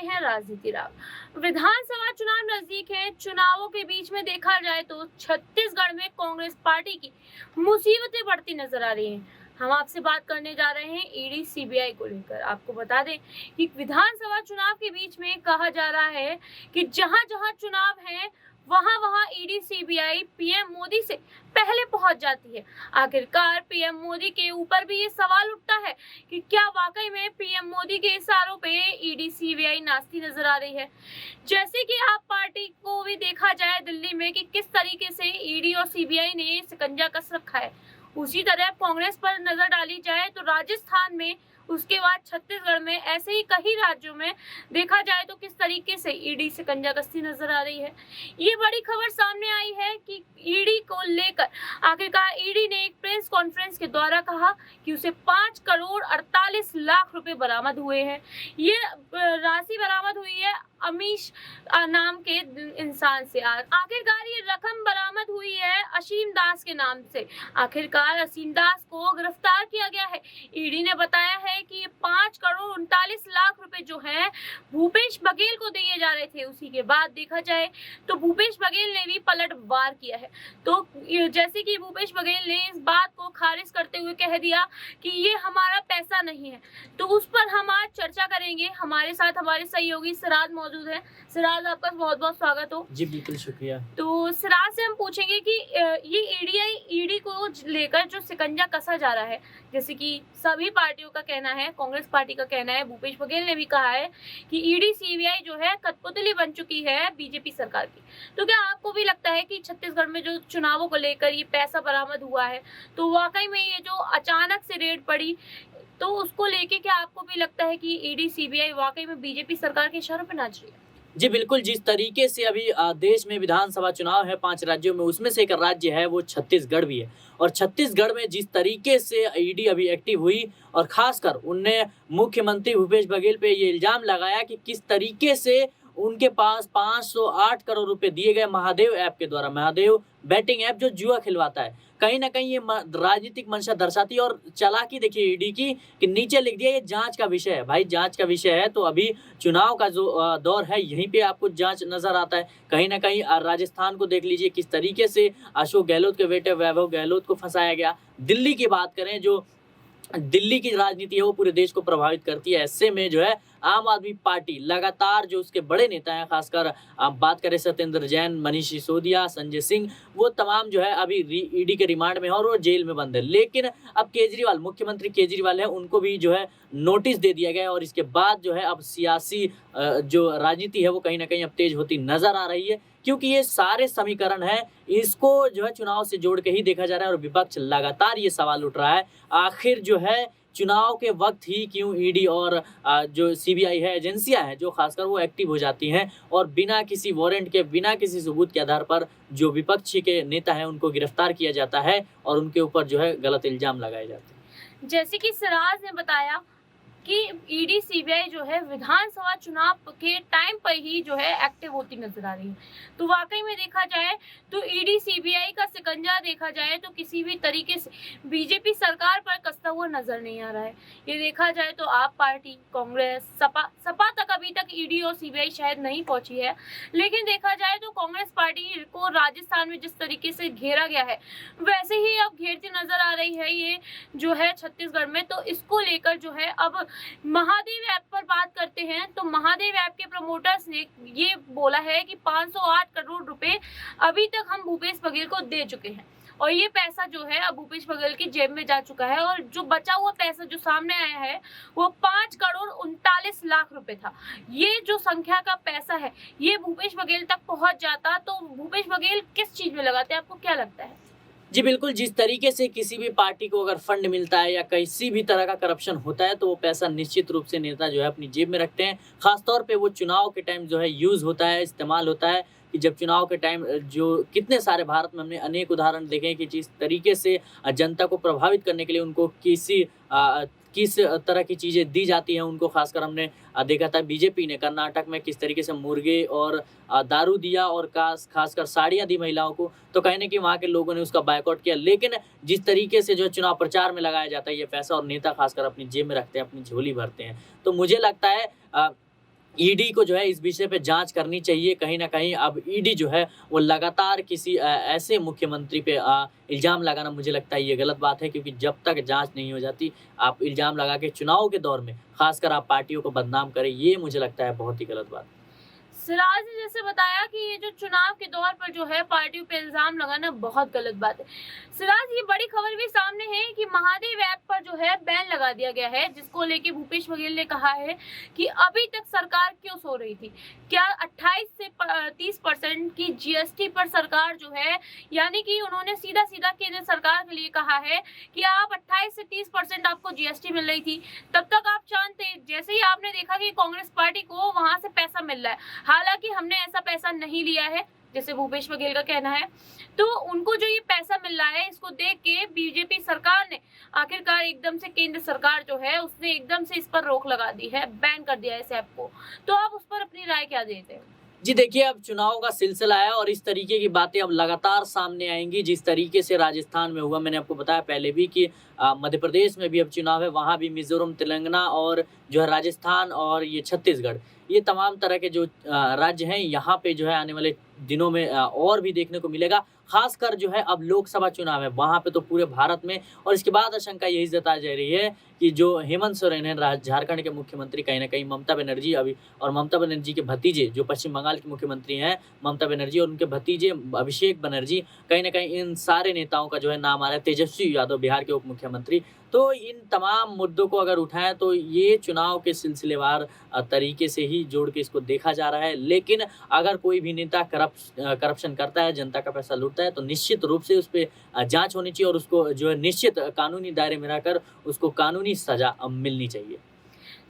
हैं राजनीति राव। विधानसभा चुनाव नजदीक है। चुनावों के बीच में देखा जाए तो छत्तीसगढ़ में कांग्रेस पार्टी की मुसीबतें बढ़ती नजर आ रही हैं। हम आपसे बात करने जा रहे हैं ईडी सीबीआई को लेकर। आपको बता दें कि विधानसभा चुनाव के बीच में कहा जा रहा है कि जहां जहां चुनाव है वहां वहां ईडी सीबीआई पीएम मोदी से पहले पहुंच जाती है। आखिरकार पीएम मोदी के ऊपर भी ये सवाल उठता है कि क्या वाकई में पीएम मोदी के इशारों पे ईडी सीबीआई नाचती नजर आ रही है। जैसे कि आप पार्टी को भी देखा जाए दिल्ली में कि किस तरीके से ईडी और सीबीआई ने शिकंजा कस रखा है, उसी तरह कांग्रेस पर नजर डाली जाए तो राजस्थान में, उसके बाद छत्तीसगढ़ में, ऐसे ही कई राज्यों में देखा जाए तो किस तरीके से ईडी शिकंजा कसती नजर आ रही है। ये बड़ी खबर सामने आई है कि ईडी को लेकर आखिरकार ईडी ने एक प्रेस कॉन्फ्रेंस के द्वारा कहा कि उसे 5 करोड़ 48 लाख रुपए बरामद हुए हैं। ये राशि बरामद हुई है अमीश नाम के इंसान से। आखिरकार ये रकम बरामद हुई है असीम दास के नाम से। आखिरकार असीम दास को गिरफ्तार किया गया है। ईडी ने बताया है कि ये 5 करोड़ 39 लाख रुपए जो है भूपेश बघेल को दिए जा रहे थे। उसी के बाद देखा जाए तो भूपेश बघेल ने भी पलटवार किया है। तो जैसे कि भूपेश बघेल ने इस बात को खारिज करते हुए कह दिया कि ये हमारा पैसा नहीं है, तो उस पर हम आज चर्चा करेंगे। हमारे साथ हमारे सहयोगी सिराज मौजूद है। सिराज, आपका बहुत बहुत स्वागत हो। जी बिल्कुल, शुक्रिया। तो सिराज से हम पूछेंगे कि ये ईडी को लेकर जो शिकंजा कसा जा रहा है, जैसे कि सभी पार्टियों का कहना है, कांग्रेस पार्टी का कहना है, भूपेश बघेल ने भी कहा है कि ईडी सीबीआई जो है कठपुतली बन चुकी है बीजेपी सरकार की। तो क्या आपको भी लगता है कि छत्तीसगढ़ में जो चुनावों को लेकर ये पैसा बरामद हुआ है, तो वाकई में ये जो अचानक से रेड पड़ी, तो उसको लेके क्या आपको भी लगता है कि ईडी सीबीआई वाकई में बीजेपी सरकार के इशारों पर नाच रही है? जी बिल्कुल, जिस तरीके से अभी देश में विधानसभा चुनाव है 5 राज्यों में, उसमें से एक राज्य है वो छत्तीसगढ़ भी है। और छत्तीसगढ़ में जिस तरीके से ईडी अभी एक्टिव हुई और खासकर उनने मुख्यमंत्री भूपेश बघेल पे ये इल्जाम लगाया कि किस तरीके से उनके पास 508 करोड़ रुपए दिए गए महादेव ऐप के द्वारा। महादेव बैटिंग ऐप जो जुआ खिलवाता है। कहीं ना कहीं ये राजनीतिक मंशा दर्शाती है। और चालाकी देखिए ईडी की कि नीचे लिख दिया ये जांच का विषय है। भाई जांच का विषय है तो अभी चुनाव का जो दौर है यहीं पे आपको जांच नजर आता है। कहीं ना कहीं राजस्थान को देख लीजिए किस तरीके से अशोक गहलोत के बेटे वैभव गहलोत को फंसाया गया। दिल्ली की बात करें, जो दिल्ली की राजनीति है वो पूरे देश को प्रभावित करती है। ऐसे में जो है आम आदमी पार्टी लगातार जो उसके बड़े नेता हैं, खासकर आप बात करें सत्येंद्र जैन, मनीष सिसोदिया, संजय सिंह, वो तमाम जो है अभी ईडी के रिमांड में है और वो जेल में बंद है। लेकिन अब केजरीवाल, मुख्यमंत्री केजरीवाल है, उनको भी जो है नोटिस दे दिया गया है। और इसके बाद जो है अब सियासी जो राजनीति है वो कहीं ना कहीं अब तेज होती नजर आ रही है, क्योंकि ये सारे समीकरण है, इसको जो है चुनाव से जोड़ के ही देखा जा रहा है। और विपक्ष लगातार ये सवाल उठ रहा है, आखिर जो है चुनाव के वक्त ही क्यों ईडी और जो सीबीआई है, एजेंसियां हैं जो खासकर वो एक्टिव हो जाती हैं और बिना किसी वारंट के, बिना किसी सबूत के आधार पर जो विपक्षी के नेता हैं उनको गिरफ्तार किया जाता है और उनके ऊपर जो है गलत इल्जाम लगाए जाते हैं। जैसे कि सिराज ने बताया कि ईडी सीबीआई जो है विधानसभा चुनाव के टाइम पर ही जो है एक्टिव होती नजर आ रही है। तो वाकई में देखा जाए तो ईडी सीबीआई का शिकंजा देखा जाए तो किसी भी तरीके से बीजेपी सरकार पर कसता हुआ नजर नहीं आ रहा है। ये देखा जाए तो आप पार्टी, कांग्रेस, सपा तक अभी तक ईडी और सीबीआई शायद नहीं पहुंची है। लेकिन देखा जाए तो कांग्रेस पार्टी को राजस्थान में जिस तरीके से घेरा गया है वैसे ही अब घेरती नजर आ रही है ये जो है छत्तीसगढ़ में। तो इसको लेकर जो है अब महादेव ऐप पर बात करते हैं। तो महादेव ऐप के प्रमोटर्स ने ये बोला है कि 508 करोड़ रुपए अभी तक हम भूपेश बघेल को दे चुके हैं और ये पैसा जो है अब भूपेश बघेल की जेब में जा चुका है। और जो बचा हुआ पैसा जो सामने आया है वो 5 करोड़ 39 लाख रुपए था। ये जो संख्या का पैसा है ये भूपेश बघेल तक पहुंच जाता तो भूपेश बघेल किस चीज में लगाते, आपको क्या लगता है? जी बिल्कुल, जिस तरीके से किसी भी पार्टी को अगर फंड मिलता है या किसी भी तरह का करप्शन होता है तो वो पैसा निश्चित रूप से नेता जो है अपनी जेब में रखते हैं। खासतौर पे वो चुनाव के टाइम जो है यूज़ होता है, इस्तेमाल होता है। कि जब चुनाव के टाइम जो कितने सारे भारत में हमने अनेक उदाहरण देखे हैं कि जिस तरीके से जनता को प्रभावित करने के लिए उनको किस तरह की चीज़ें दी जाती हैं उनको। खासकर हमने देखा था बीजेपी ने कर्नाटक में किस तरीके से मुर्गे और दारू दिया और खासकर साड़ियाँ दी महिलाओं को। तो कहीं ना कहीं वहाँ के लोगों ने उसका बायकॉट किया। लेकिन जिस तरीके से जो चुनाव प्रचार में लगाया जाता है ये पैसा और नेता खासकर अपनी जेब में रखते हैं, अपनी झोली भरते हैं। तो मुझे लगता है ईडी को जो है इस विषय पे जांच करनी चाहिए। कहीं न कहीं अब ईडी जो है वो लगातार किसी ऐसे मुख्यमंत्री पे इल्ज़ाम लगाना, मुझे लगता है ये गलत बात है, क्योंकि जब तक जांच नहीं हो जाती, आप इल्ज़ाम लगा के चुनाव के दौर में ख़ासकर आप पार्टियों को बदनाम करें, ये मुझे लगता है बहुत ही गलत बात है। सिराज ने जैसे बताया कि ये जो चुनाव के दौर पर जो है पार्टियों पे इल्जाम लगाना बहुत गलत बात है। सिराज, ये बड़ी खबर भी सामने है कि महादेव ऐप पर जो है बैन लगा दिया गया है, जिसको लेके भूपेश बघेल ने कहा है कि अभी तक सरकार क्यों सो रही थी। क्या 28 से 30% की जीएसटी पर सरकार जो है, यानी कि उन्होंने सीधा सीधा केंद्र सरकार के लिए कहा है कि आप 28 से 30% आपको जीएसटी मिल रही थी, तब तक आप जानते, जैसे ही आपने देखा कि कांग्रेस पार्टी को वहां से पैसा मिल रहा है, हालांकि हमने ऐसा पैसा नहीं लिया है जैसे भूपेश बघेल का कहना है, तो उनको जो ये पैसा मिल रहा है इसको देख के बीजेपी सरकार ने आखिरकार एकदम से, केंद्र सरकार जो है उसने एकदम से इस पर रोक लगा दी है, बैन कर दिया है इस ऐप को। तो आप उस पर अपनी राय क्या देते हैं? जी देखिए, अब चुनाव का सिलसिला है और इस तरीके की बातें अब लगातार सामने आएंगी। जिस तरीके से राजस्थान में हुआ, मैंने आपको बताया पहले भी कि मध्य प्रदेश में भी अब चुनाव है, वहाँ भी मिजोरम, तेलंगाना और जो है राजस्थान और ये छत्तीसगढ़, ये तमाम तरह के जो राज्य हैं, यहाँ पे जो है आने वाले दिनों में और भी देखने को मिलेगा। खासकर जो है अब लोकसभा चुनाव है, वहाँ पे तो पूरे भारत में, और इसके बाद आशंका यही जताई जा रही है कि जो हेमंत सोरेन है झारखंड के मुख्यमंत्री, कहीं ना कहीं ममता बनर्जी अभी, और ममता बनर्जी के भतीजे जो पश्चिम बंगाल के मुख्यमंत्री हैं ममता बनर्जी, और उनके भतीजे अभिषेक बनर्जी, कहीं ना कहीं इन सारे नेताओं का जो है नाम आ रहा है। तेजस्वी यादव बिहार के उप मुख्यमंत्री, तो इन तमाम मुद्दों को अगर उठाएं तो ये चुनाव के सिलसिलेवार तरीके से ही जोड़ के इसको देखा जा रहा है। लेकिन अगर कोई भी नेता करप्शन करता है, जनता का पैसा लूटता है, तो निश्चित रूप से उस पर जांच होनी चाहिए और उसको जो है निश्चित कानूनी दायरे में रहकर उसको कानूनी सजा मिलनी चाहिए।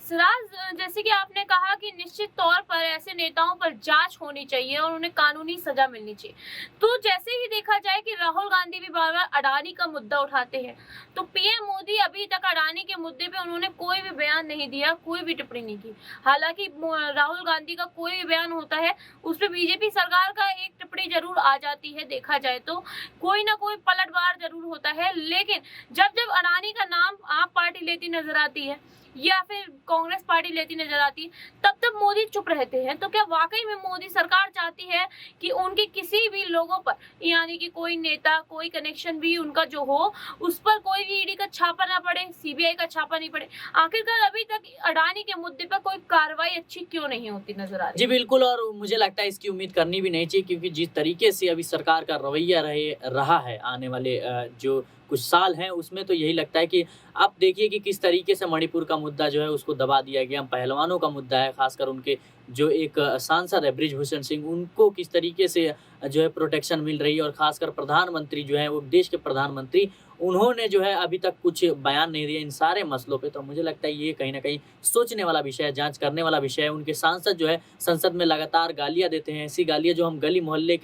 सिराज, जैसे कि आपने कहा कि निश्चित तौर पर ऐसे नेताओं पर जांच होनी चाहिए और उन्हें कानूनी सजा मिलनी चाहिए, तो जैसे ही देखा जाए कि राहुल गांधी भी बार बार अडानी का मुद्दा उठाते हैं, तो पीएम मोदी अभी तक अडानी के मुद्दे पे उन्होंने कोई भी बयान नहीं दिया, कोई भी टिप्पणी नहीं की। हालांकि राहुल गांधी का कोई भी बयान होता है उस पर बीजेपी सरकार का एक टिप्पणी जरूर आ जाती है, देखा जाए तो कोई ना कोई पलटवार जरूर होता है। लेकिन जब जब अडानी का नाम आप पार्टी लेती नजर आती है या फिर कांग्रेस पार्टी लेती नजर आती है, तब तब मोदी चुप रहते हैं। तो क्या वाकई में मोदी सरकार चाहती है कि उनके किसी भी लोगों पर, यानी कि कोई नेता, कोई कनेक्शन भी उनका जो हो, उस पर कोई भी ईडी का छापा ना पड़े, सीबीआई का छापा नहीं पड़े? आखिरकार अभी तक अडानी के मुद्दे पर कोई कार्रवाई अच्छी क्यों नहीं होती नजर आ रही? जी बिल्कुल, और मुझे लगता है इसकी उम्मीद करनी भी नहीं चाहिए, क्योंकि जिस तरीके से अभी सरकार का रवैया रहा है आने वाले जो कुछ साल हैं, उसमें तो यही लगता है कि आप देखिए कि किस तरीके से मणिपुर का मुद्दा जो है उसको दबा दिया गया। पहलवानों का मुद्दा है, खासकर उनके जो एक सांसद है बृजभूषण सिंह, उनको किस तरीके से जो है प्रोटेक्शन मिल रही है, और खासकर प्रधानमंत्री जो है वो देश के प्रधानमंत्री, उन्होंने जो है अभी तक कुछ बयान नहीं दिया इन सारे मसलों पे। तो मुझे लगता है ये कहीं ना कहीं सोचने वाला विषय है, जांच करने वाला विषय है। उनके सांसद जो है संसद में लगातार गालियां देते हैं, ऐसी गालियां जो हम गली मोहल्ले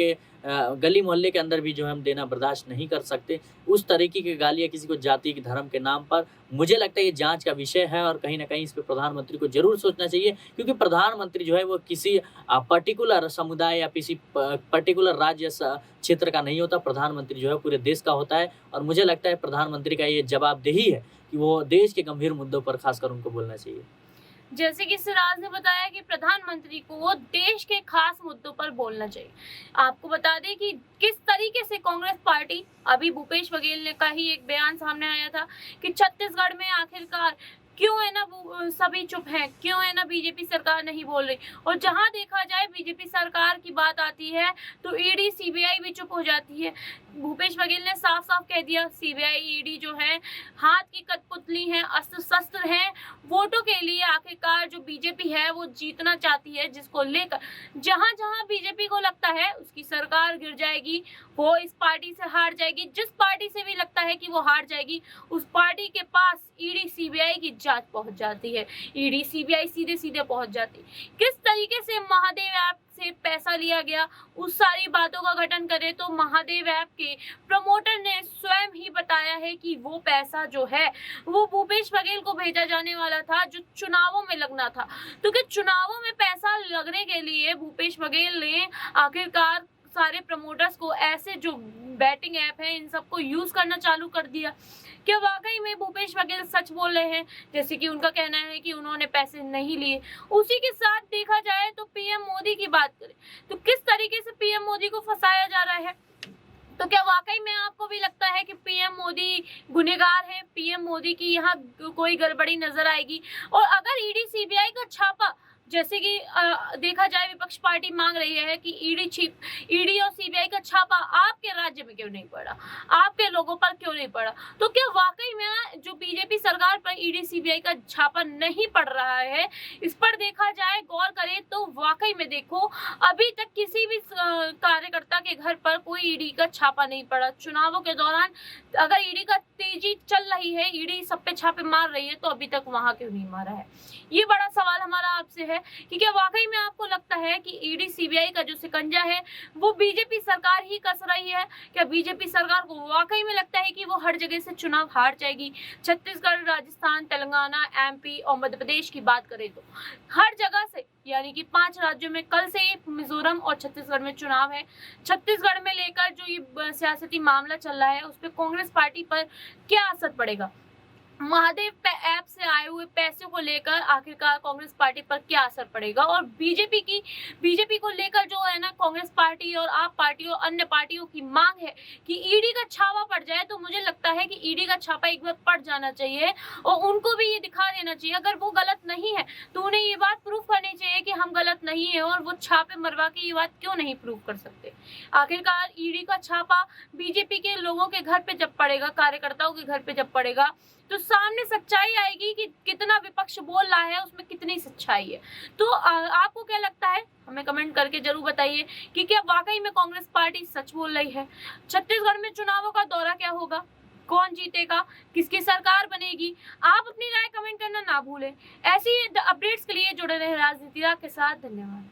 के अंदर भी जो हम देना बर्दाश्त नहीं कर सकते। उस तरीके की गालियां किसी को जाति के धर्म के नाम पर, मुझे लगता है ये जांच का विषय है, और कहीं ना कहीं इस पर प्रधानमंत्री को जरूर सोचना चाहिए, क्योंकि प्रधानमंत्री जो है वो किसी पर्टिकुलर समुदाय या किसी पर्टिकुलर राज्य क्षेत्र का नहीं होता। प्रधानमंत्री जो है पूरे देश का होता है, और मुझे लगता है प्रधानमंत्री का ये जवाबदेही है कि वो देश के गंभीर मुद्दों पर खासकर उनको बोलना चाहिए। जैसे कि सिराज ने बताया कि प्रधानमंत्री को देश के खास मुद्दों पर बोलना चाहिए। आपको बता दें कि किस तरीके से कांग्रेस पार्टी, अभी भूपेश बघेल ने का ही एक बयान सामने आया था कि छत्तीसगढ़ में आखिरकार क्यों है ना वो सभी चुप हैं, क्यों है ना बीजेपी सरकार नहीं बोल रही, और जहां देखा जाए बीजेपी सरकार की बात आती है तो ईडी सीबीआई भी चुप हो जाती है। भूपेश बघेल ने साफ साफ कह दिया, सीबीआई ईडी जो है हाथ की कठपुतली है, अस्त्र शस्त्र है, वोटों के लिए आखिरकार जो बीजेपी है वो जीतना चाहती है, जिसको लेकर जहां जहां बीजेपी को लगता है उसकी सरकार गिर जाएगी, वो इस पार्टी से हार जाएगी, जिस पार्टी से भी लगता है कि वो हार जाएगी, उस पार्टी के पास ईडी सीबीआई की जांच पहुंच जाती है, ईडी सीबीआई सीधे सीधे पहुंच जाती है। किस तरीके से महादेव ऐप से पैसा लिया गया, उस सारी बातों का गठन करें तो महादेव ऐप के प्रमोटर ने स्वयं ही बताया है कि वो पैसा जो है वो भूपेश बघेल को भेजा जाने वाला था, जो चुनावों में लगना था। तो क्या चुनावों में पैसा लगने के लिए भूपेश बघेल ने आखिरकार सारे प्रमोटर्स को, ऐसे जो बैटिंग ऐप है इन सबको यूज करना चालू कर दिया? क्या वाकई में भूपेश बघेल सच बोल रहे हैं? जैसे कि उनका कहना है कि उन्होंने पैसे नहीं लिए। उसी के साथ देखा जाए तो पीएम मोदी की बात करें तो किस तरीके से पीएम मोदी को फंसाया जा रहा है। तो क्या वाकई में आपको भी लगता है कि पीएम मोदी गुनहगार है, पीएम मोदी की यहाँ कोई गड़बड़ी नजर आएगी? और अगर ईडी सीबीआई का छापा, जैसे कि देखा जाए विपक्ष पार्टी मांग रही है कि ईडी और सीबीआई का छापा आपके राज्य में क्यों नहीं पड़ा, आपके लोगों पर क्यों नहीं पड़ा, तो क्या वाकई में जो बीजेपी सरकार पर ईडी सीबीआई का छापा नहीं पड़ रहा है, इस पर देखा जाए गौर करें तो वाकई में देखो अभी तक किसी भी कार्यकर्ता के घर पर कोई ईडी का छापा नहीं पड़ा। चुनावों के दौरान अगर ईडी का तेजी चल रही है, ईडी सब पे छापे मार रही है, तो अभी तक वहां क्यों नहीं मारा है? ये बड़ा सवाल हमारा आपसे है कि क्या वाकई में आपको लगता है कि ईडी सीबीआई का जो शिकंजा है वो बीजेपी सरकार ही कस रही है? क्या बीजेपी सरकार को वाकई में लगता है कि वो हर जगह से चुनाव हार जाएगी? छत्तीसगढ़, राजस्थान, तेलंगाना, एमपी और मध्य प्रदेश की बात करें तो हर जगह से, यानी कि 5 राज्यों में कल से मिजोरम और छत्तीसगढ़ में चुनाव है। छत्तीसगढ़ में लेकर जो ये सियासती मामला चल रहा है उस पर कांग्रेस पार्टी पर क्या असर पड़ेगा? महादेव ऐप से आए हुए पैसों को लेकर आखिरकार कांग्रेस पार्टी पर क्या असर पड़ेगा? और बीजेपी को लेकर जो है ना, कांग्रेस पार्टी और आप पार्टी और अन्य पार्टियों की मांग है कि ईडी का छापा पड़ जाए, तो मुझे लगता है कि ईडी का छापा एक बार पड़ जाना चाहिए और उनको भी ये दिखा देना चाहिए। अगर वो गलत नहीं है तो उन्हें ये बात प्रूव करनी चाहिए कि हम गलत नहीं है, और वो छापे मरवा के ये बात क्यों नहीं प्रूव कर सकते? आखिरकार ईडी का छापा बीजेपी के लोगों के घर पे जब पड़ेगा, कार्यकर्ताओं के घर पे जब पड़ेगा, तो सामने सच्चाई आएगी कि कितना विपक्ष बोल रहा है, उसमें कितनी सच्चाई है। तो आपको क्या लगता है? हमें कमेंट करके जरूर बताइए कि क्या वाकई में कांग्रेस पार्टी सच बोल रही है? छत्तीसगढ़ में चुनावों का दौरा क्या होगा? कौन जीतेगा? किसकी सरकार बनेगी? आप अपनी राय कमेंट करना ना भूलें। ऐसी अपडेट्स के लिए जुड़े रहे राजनीति राग के साथ। धन्यवाद।